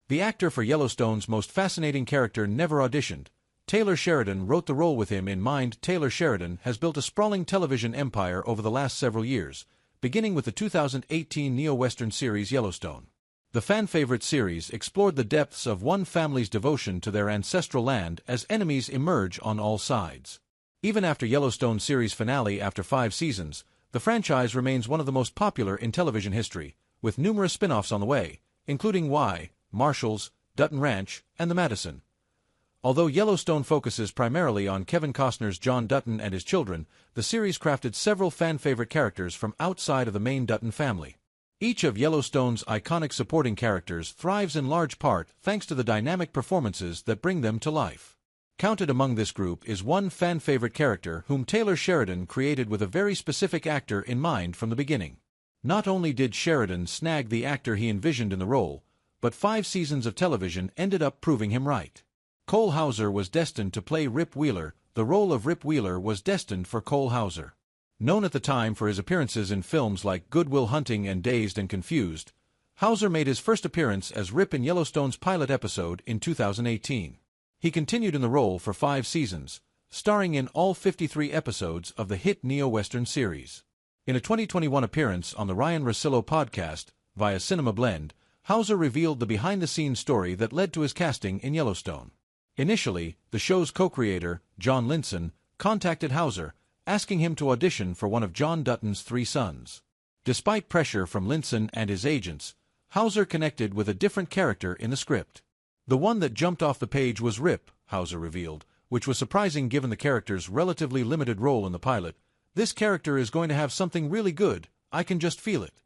The actor for Yellowstone's most fascinating character never auditioned. Taylor Sheridan wrote the role with him in mind. Taylor Sheridan has built a sprawling television empire over the last several years, beginning with the 2018 neo-Western series Yellowstone. The fan-favorite series explored the depths of one family's devotion to their ancestral land as enemies emerge on all sides. Even after Yellowstone's series finale after 5 seasons, the franchise remains one of the most popular in television history, with numerous spin-offs on the way, including Marshall's, Dutton Ranch, and the Madison. Although Yellowstone focuses primarily on Kevin Costner's John Dutton and his children, the series crafted several fan-favorite characters from outside of the main Dutton family. Each of Yellowstone's iconic supporting characters thrives in large part thanks to the dynamic performances that bring them to life. Counted among this group is one fan-favorite character whom Taylor Sheridan created with a very specific actor in mind from the beginning. Not only did Sheridan snag the actor he envisioned in the role, but 5 seasons of television ended up proving him right. Cole Hauser was destined to play Rip Wheeler. The role of Rip Wheeler was destined for Cole Hauser. Known at the time for his appearances in films like Good Will Hunting and Dazed and Confused, Hauser made his first appearance as Rip in Yellowstone's pilot episode in 2018. He continued in the role for 5 seasons, starring in all 53 episodes of the hit neo-Western series. In a 2021 appearance on the Ryan Russillo podcast, via Cinema Blend, Hauser revealed the behind-the-scenes story that led to his casting in Yellowstone. Initially, the show's co-creator, John Linson, contacted Hauser, asking him to audition for one of John Dutton's 3 sons. Despite pressure from Linson and his agents, Hauser connected with a different character in the script. The one that jumped off the page was Rip, Hauser revealed, which was surprising given the character's relatively limited role in the pilot. This character is going to have something really good, I can just feel it.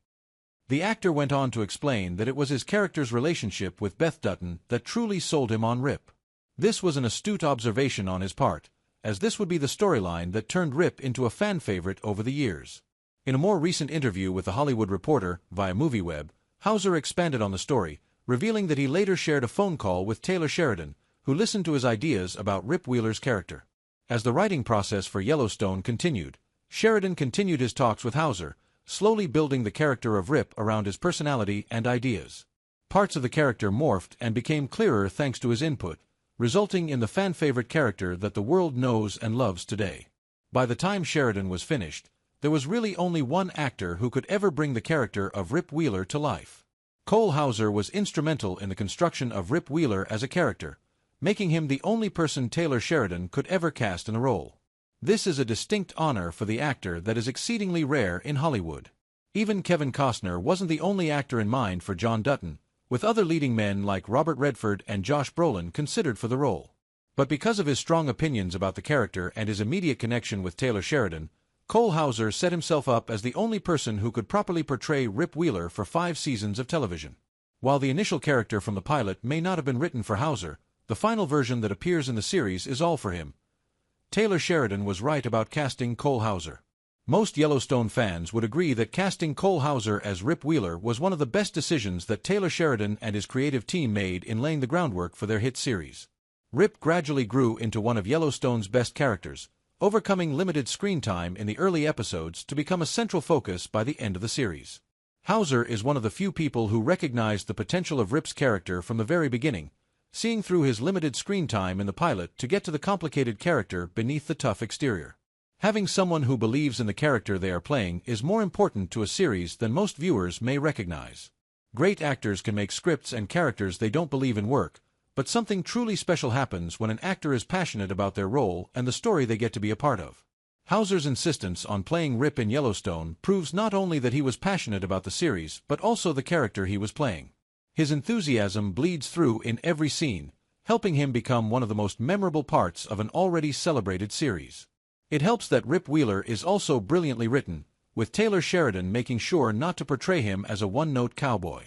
The actor went on to explain that it was his character's relationship with Beth Dutton that truly sold him on Rip. This was an astute observation on his part, as this would be the storyline that turned Rip into a fan favorite over the years. In a more recent interview with The Hollywood Reporter, via MovieWeb, Hauser expanded on the story, revealing that he later shared a phone call with Taylor Sheridan, who listened to his ideas about Rip Wheeler's character. As the writing process for Yellowstone continued, Sheridan continued his talks with Hauser, slowly building the character of Rip around his personality and ideas. Parts of the character morphed and became clearer thanks to his input, resulting in the fan-favorite character that the world knows and loves today. By the time Sheridan was finished, there was really only one actor who could ever bring the character of Rip Wheeler to life. Cole Hauser was instrumental in the construction of Rip Wheeler as a character, making him the only person Taylor Sheridan could ever cast in a role. This is a distinct honor for the actor that is exceedingly rare in Hollywood. Even Kevin Costner wasn't the only actor in mind for John Dutton, with other leading men like Robert Redford and Josh Brolin considered for the role. But because of his strong opinions about the character and his immediate connection with Taylor Sheridan, Cole Hauser set himself up as the only person who could properly portray Rip Wheeler for 5 seasons of television. While the initial character from the pilot may not have been written for Hauser, the final version that appears in the series is all for him. Taylor Sheridan was right about casting Cole Hauser. Most Yellowstone fans would agree that casting Cole Hauser as Rip Wheeler was one of the best decisions that Taylor Sheridan and his creative team made in laying the groundwork for their hit series. Rip gradually grew into one of Yellowstone's best characters, overcoming limited screen time in the early episodes to become a central focus by the end of the series. Hauser is one of the few people who recognized the potential of Rip's character from the very beginning, seeing through his limited screen time in the pilot to get to the complicated character beneath the tough exterior. Having someone who believes in the character they are playing is more important to a series than most viewers may recognize. Great actors can make scripts and characters they don't believe in work, but something truly special happens when an actor is passionate about their role and the story they get to be a part of. Hauser's insistence on playing Rip in Yellowstone proves not only that he was passionate about the series but also the character he was playing. His enthusiasm bleeds through in every scene, helping him become one of the most memorable parts of an already celebrated series. It helps that Rip Wheeler is also brilliantly written, with Taylor Sheridan making sure not to portray him as a one-note cowboy.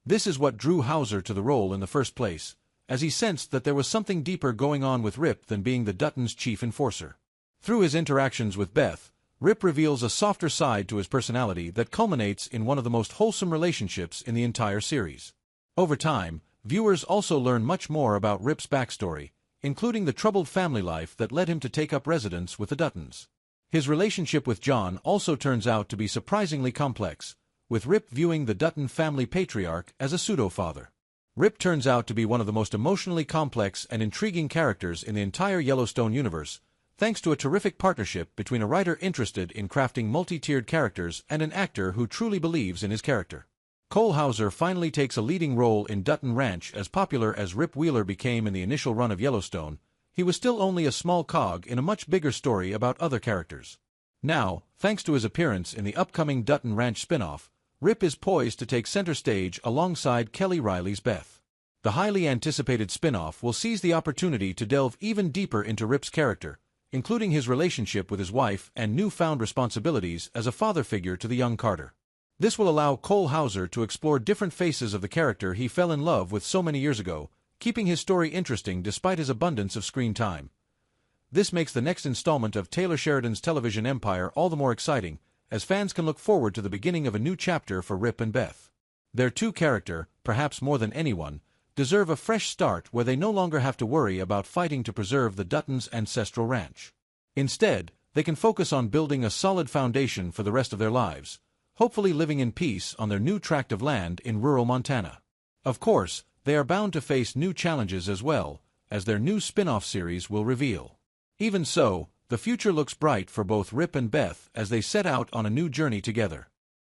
This is what drew Hauser to the role in the first place, as he sensed that there was something deeper going on with Rip than being the Duttons' chief enforcer. Through his interactions with Beth, Rip reveals a softer side to his personality that culminates in one of the most wholesome relationships in the entire series. Over time, viewers also learn much more about Rip's backstory, including the troubled family life that led him to take up residence with the Duttons. His relationship with John also turns out to be surprisingly complex, with Rip viewing the Dutton family patriarch as a pseudo-father. Rip turns out to be one of the most emotionally complex and intriguing characters in the entire Yellowstone universe, thanks to a terrific partnership between a writer interested in crafting multi-tiered characters and an actor who truly believes in his character. Cole Hauser finally takes a leading role in Dutton Ranch. As popular as Rip Wheeler became in the initial run of Yellowstone, he was still only a small cog in a much bigger story about other characters. Now, thanks to his appearance in the upcoming Dutton Ranch spin-off, Rip is poised to take center stage alongside Kelly Reilly's Beth. The highly anticipated spin-off will seize the opportunity to delve even deeper into Rip's character, including his relationship with his wife and newfound responsibilities as a father figure to the young Carter. This will allow Cole Hauser to explore different faces of the character he fell in love with so many years ago, keeping his story interesting despite his abundance of screen time. This makes the next installment of Taylor Sheridan's television empire all the more exciting, as fans can look forward to the beginning of a new chapter for Rip and Beth. Their two characters, perhaps more than anyone, deserve a fresh start where they no longer have to worry about fighting to preserve the Duttons' ancestral ranch. Instead, they can focus on building a solid foundation for the rest of their lives, hopefully living in peace on their new tract of land in rural Montana. Of course, they are bound to face new challenges as well, as their new spin-off series will reveal. Even so, the future looks bright for both Rip and Beth as they set out on a new journey together.